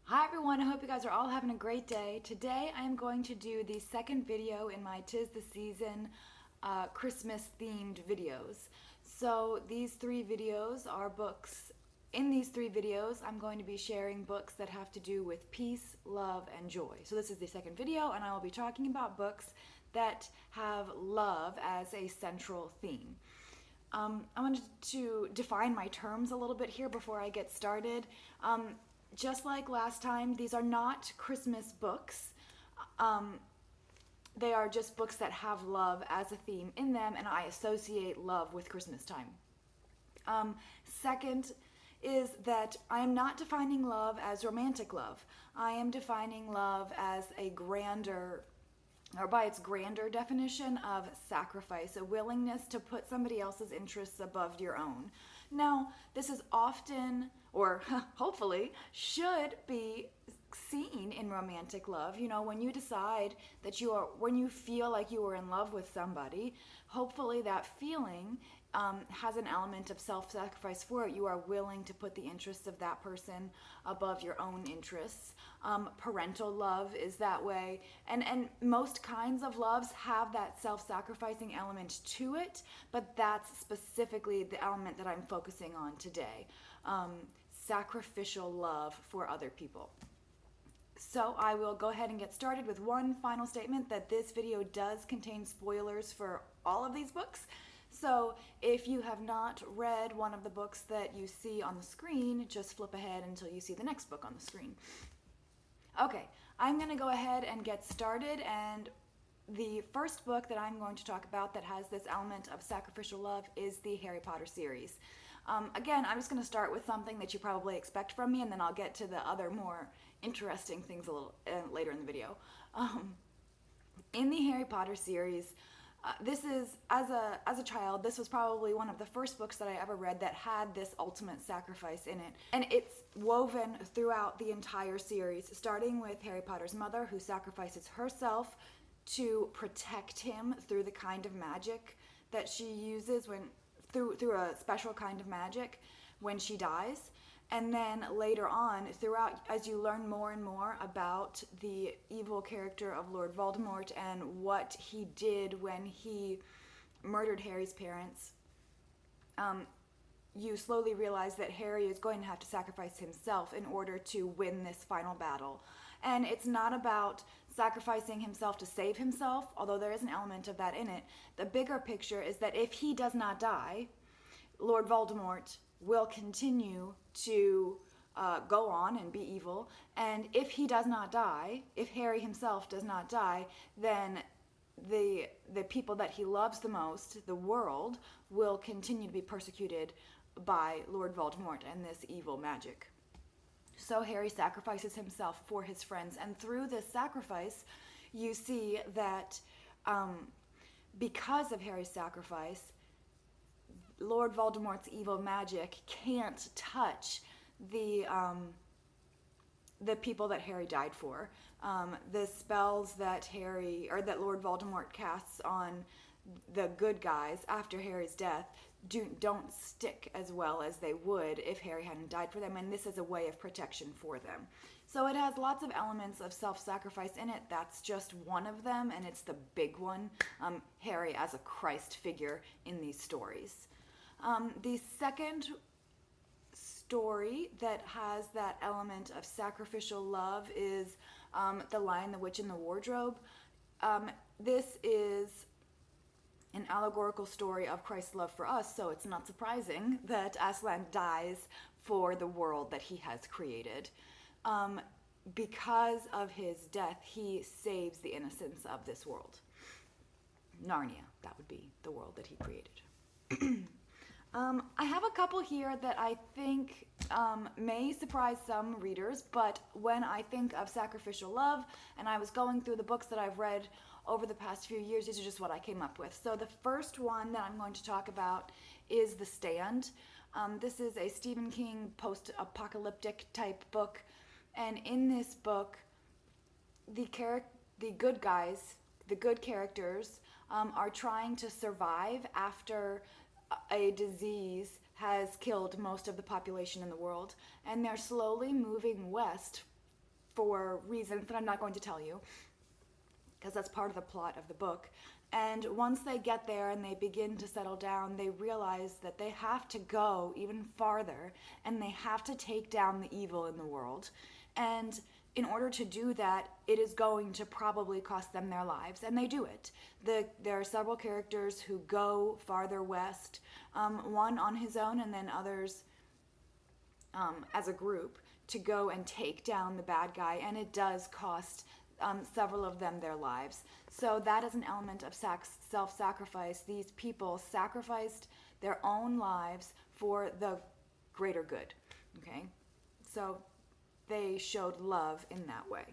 Hi everyone, I hope you guys are all having a great day. Today I am going to do the second video in my 'Tis the Season Christmas themed videos. So these three videos are books. In these three videos I'm going to be sharing books that have to do with peace, love, and joy. So this is the second video and I will be talking about books that have love as a central theme. I wanted to define my terms a little bit here before I get started. Just like last time, these are not Christmas books. They are just books that have love as a theme in them, and I associate love with Christmas time. Second is that I am not defining love as romantic love. I am defining love as a grander, or by its grander definition of sacrifice, a willingness to put somebody else's interests above your own. Now, this is often, or hopefully, should be seen in romantic love. You know, when you decide that when you feel like you are in love with somebody, hopefully that feeling has an element of self-sacrifice for it. You are willing to put the interests of that person above your own interests. Parental love is that way, and most kinds of loves have that self-sacrificing element to it, but that's specifically the element that I'm focusing on today. Sacrificial love for other people. So I will go ahead and get started with one final statement that this video does contain spoilers for all of these books. So if you have not read one of the books that you see on the screen, just flip ahead until you see the next book on the screen. Okay, I'm going to go ahead and get started, and the first book that I'm going to talk about that has this element of sacrificial love is the Harry Potter series. Again, I'm just going to start with something that you probably expect from me, and then I'll get to the other more interesting things a little later in the video. In the Harry Potter series, this is, as a child, this was probably one of the first books that I ever read that had this ultimate sacrifice in it. And it's woven throughout the entire series, starting with Harry Potter's mother, who sacrifices herself to protect him through the kind of magic that she uses through a special kind of magic when she dies. And then later on, throughout, as you learn more and more about the evil character of Lord Voldemort and what he did when he murdered Harry's parents, you slowly realize that Harry is going to have to sacrifice himself in order to win this final battle. And it's not about sacrificing himself to save himself, although there is an element of that in it. The bigger picture is that if he does not die, Lord Voldemort will continue to go on and be evil, and if he does not die, if Harry himself does not die, then the people that he loves the most, the world, will continue to be persecuted by Lord Voldemort and this evil magic. So Harry sacrifices himself for his friends, and through this sacrifice you see that because of Harry's sacrifice, Lord Voldemort's evil magic can't touch the people that Harry died for. The spells that Lord Voldemort casts on the good guys after Harry's death don't stick as well as they would if Harry hadn't died for them, and this is a way of protection for them. So it has lots of elements of self-sacrifice in it. That's just one of them, and it's the big one, Harry as a Christ figure in these stories. The second story that has that element of sacrificial love is The Lion, the Witch, and the Wardrobe. This is an allegorical story of Christ's love for us, so it's not surprising that Aslan dies for the world that he has created. Because of his death, he saves the innocence of this world. Narnia, that would be the world that he created. I have a couple here that I think may surprise some readers, but when I think of sacrificial love, and I was going through the books that I've read over the past few years, these are just what I came up with. So the first one that I'm going to talk about is The Stand. This is a Stephen King post-apocalyptic type book, and in this book, the good guys, the good characters, are trying to survive after a disease has killed most of the population in the world, and they're slowly moving west for reasons that I'm not going to tell you, because that's part of the plot of the book. And once they get there and they begin to settle down, they realize that they have to go even farther, and they have to take down the evil in the world. And in order to do that, it is going to probably cost them their lives, and they do it. There are several characters who go farther west, one on his own and then others as a group, to go and take down the bad guy, and it does cost several of them their lives. So that is an element of self-sacrifice. These people sacrificed their own lives for the greater good, okay? So they showed love in that way.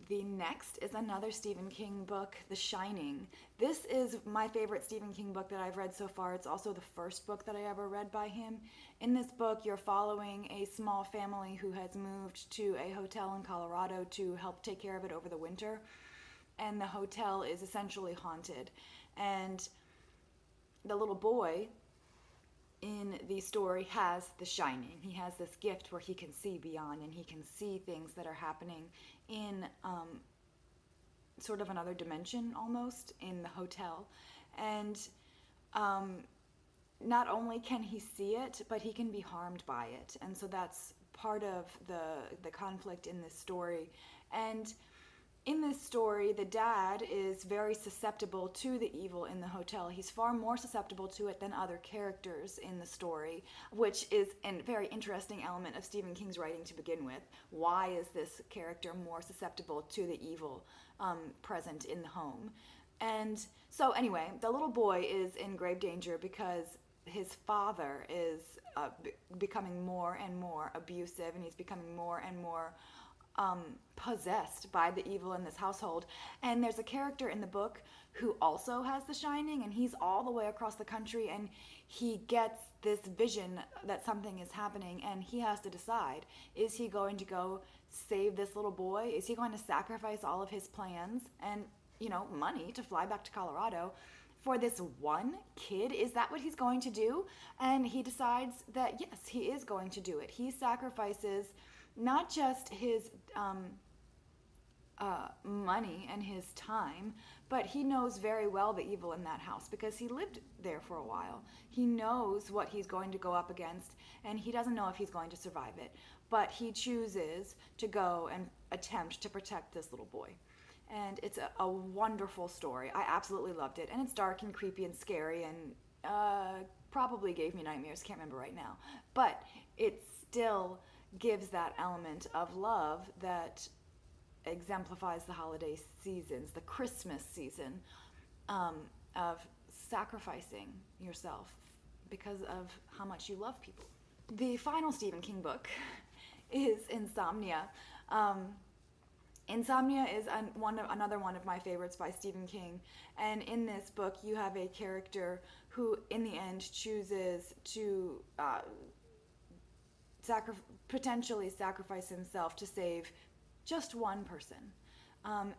The next is another Stephen King book, The Shining. This is my favorite Stephen King book that I've read so far. It's also the first book that I ever read by him. In this book, you're following a small family who has moved to a hotel in Colorado to help take care of it over the winter. And the hotel is essentially haunted. And the little boy in the story has the shining. He has this gift where he can see beyond, and he can see things that are happening in sort of another dimension almost in the hotel. And not only can he see it, but he can be harmed by it. And so that's part of the conflict in this story. And in this story, the dad is very susceptible to the evil in the hotel. He's far more susceptible to it than other characters in the story, which is a very interesting element of Stephen King's writing to begin with. Why is this character more susceptible to the evil present in the home? And so anyway, the little boy is in grave danger because his father is becoming more and more abusive, and he's becoming more and more possessed by the evil in this household. And there's a character in the book who also has the shining, and he's all the way across the country, and he gets this vision that something is happening, and he has to decide, is he going to go save this little boy? Is he going to sacrifice all of his plans and, you know, money to fly back to Colorado for this one kid? Is that what he's going to do? And he decides that yes, he is going to do it. He sacrifices not just his money and his time, but he knows very well the evil in that house because he lived there for a while. He knows what he's going to go up against, and he doesn't know if he's going to survive it, but he chooses to go and attempt to protect this little boy. And it's a wonderful story. I absolutely loved it, and it's dark and creepy and scary, and probably gave me nightmares, can't remember right now, but it still gives that element of love that exemplifies the holiday seasons, the Christmas season, of sacrificing yourself because of how much you love people. The final Stephen King book is Insomnia. Insomnia is another one of my favorites by Stephen King, and in this book you have a character who in the end chooses to potentially sacrifice himself to save just one person,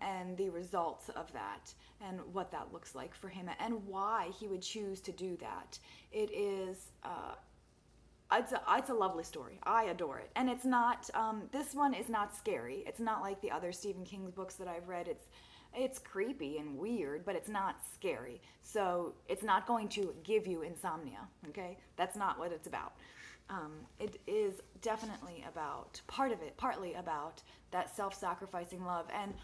and the results of that and what that looks like for him and why he would choose to do that. It is it's a lovely story. I adore it, and it's not this one is not scary. It's not like the other Stephen King books that I've read. It's creepy and weird, but it's not scary. So it's not going to give you insomnia, okay? That's not what it's about. It is definitely about, partly about that self-sacrificing love. And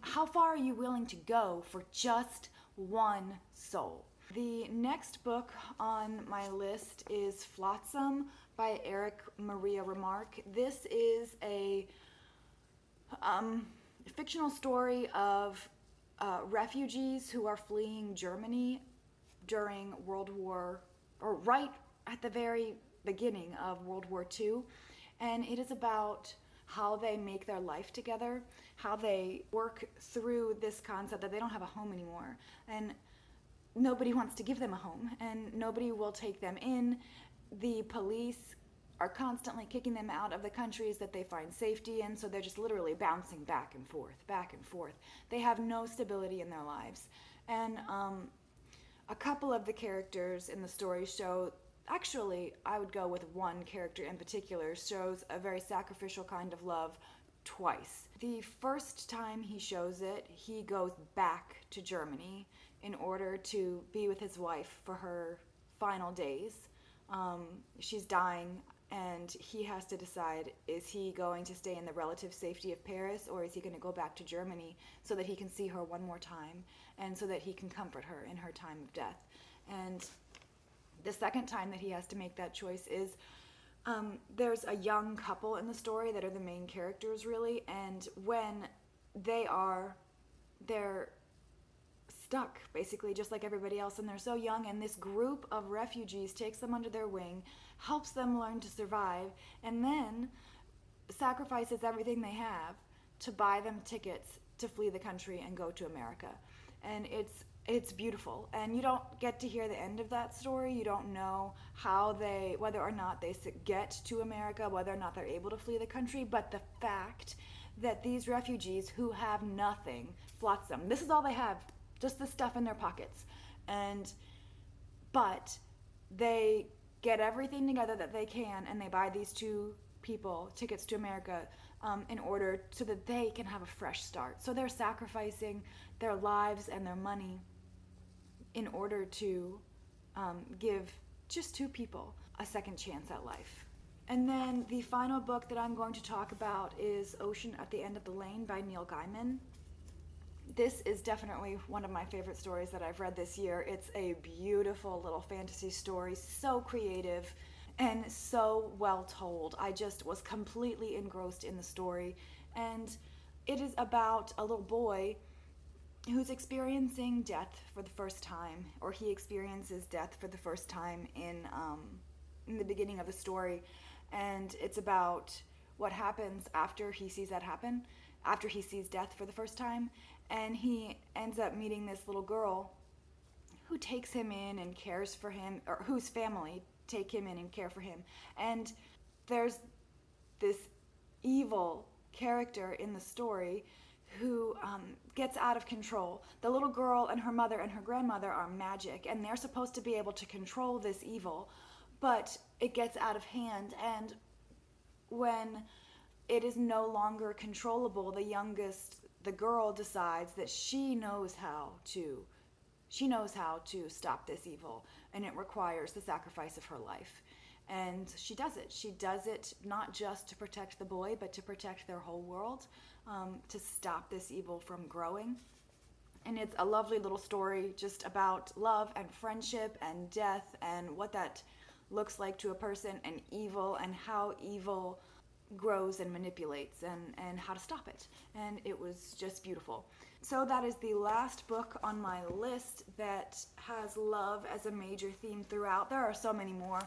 how far are you willing to go for just one soul? The next book on my list is Flotsam by Eric Maria Remarque. This is a fictional story of refugees who are fleeing Germany during right at the very beginning of World War II, and it is about how they make their life together, how they work through this concept that they don't have a home anymore, and nobody wants to give them a home, and nobody will take them in. The police are constantly kicking them out of the countries that they find safety in, so they're just literally bouncing back and forth, back and forth. They have no stability in their lives, and a couple of the characters in the story show actually, I would go with one character in particular, shows a very sacrificial kind of love twice. The first time he shows it, he goes back to Germany in order to be with his wife for her final days. She's dying, and he has to decide, is he going to stay in the relative safety of Paris, or is he going to go back to Germany so that he can see her one more time and so that he can comfort her in her time of death. And the second time that he has to make that choice is there's a young couple in the story that are the main characters, really, and when they're stuck, basically, just like everybody else, and they're so young, and this group of refugees takes them under their wing, helps them learn to survive, and then sacrifices everything they have to buy them tickets to flee the country and go to America. And it's beautiful, and you don't get to hear the end of that story. You don't know whether or not they get to America, whether or not they're able to flee the country, but the fact that these refugees who have nothing, flotsam, this is all they have, just the stuff in their pockets, but they get everything together that they can, and they buy these two people tickets to America in order so that they can have a fresh start. So they're sacrificing their lives and their money in order to give just two people a second chance at life. And then the final book that I'm going to talk about is Ocean at the End of the Lane by Neil Gaiman. This is definitely one of my favorite stories that I've read this year. It's a beautiful little fantasy story, so creative and so well told. I just was completely engrossed in the story. And it is about a little boy who's experiencing death for the first time, or he experiences death for the first time in the beginning of the story. And it's about what happens after he sees that happen, after he sees death for the first time. And he ends up meeting this little girl who takes him in and cares for him, or whose family take him in and care for him. And there's this evil character in the story who gets out of control. The little girl and her mother and her grandmother are magic, and they're supposed to be able to control this evil, but it gets out of hand, and when it is no longer controllable, the girl decides that she knows how to stop this evil, and it requires the sacrifice of her life. And she does it. She does it not just to protect the boy, but to protect their whole world, to stop this evil from growing. And it's a lovely little story just about love and friendship and death and what that looks like to a person, and evil, and how evil grows and manipulates, and how to stop it. And it was just beautiful. So that is the last book on my list that has love as a major theme throughout. There are so many more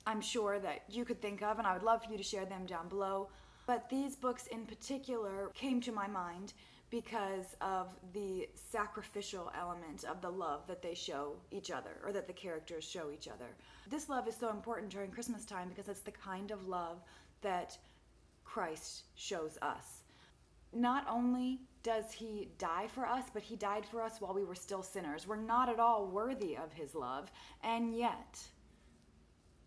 I'm sure that you could think of, and I would love for you to share them down below. But these books in particular came to my mind because of the sacrificial element of the love that they show each other, or that the characters show each other. This love is so important during Christmas time because it's the kind of love that Christ shows us. Not only does he die for us, but he died for us while we were still sinners. We're not at all worthy of his love, and yet,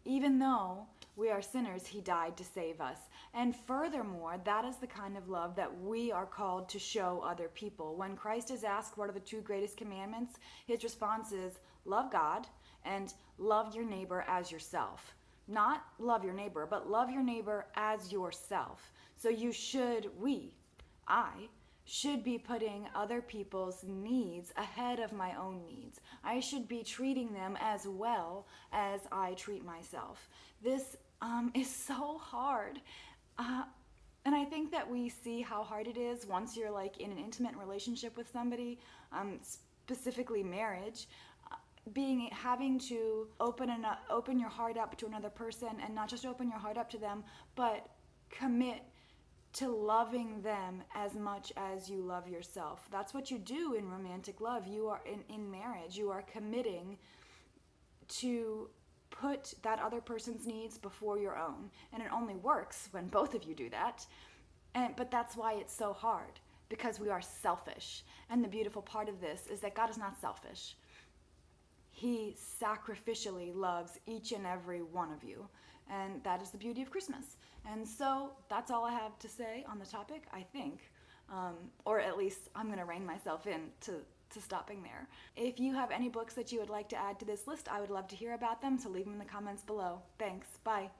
even though we are sinners, he died to save us. And furthermore, that is the kind of love that we are called to show other people. When Christ is asked what are the two greatest commandments, his response is love God and love your neighbor as yourself. Not love your neighbor, but love your neighbor as yourself. So I should be putting other people's needs ahead of my own needs. I should be treating them as well as I treat myself. This is so hard. And I think that we see how hard it is once you're like in an intimate relationship with somebody, specifically marriage, having to open your heart up to another person, and not just open your heart up to them, but commit to loving them as much as you love yourself. That's what you do in romantic love. You are in marriage. You are committing to put that other person's needs before your own. And it only works when both of you do that. But that's why it's so hard, because we are selfish. And the beautiful part of this is that God is not selfish. He sacrificially loves each and every one of you. And that is the beauty of Christmas. And so that's all I have to say on the topic, I think. Or at least I'm going to rein myself in to stopping there. If you have any books that you would like to add to this list, I would love to hear about them, so leave them in the comments below. Thanks. Bye.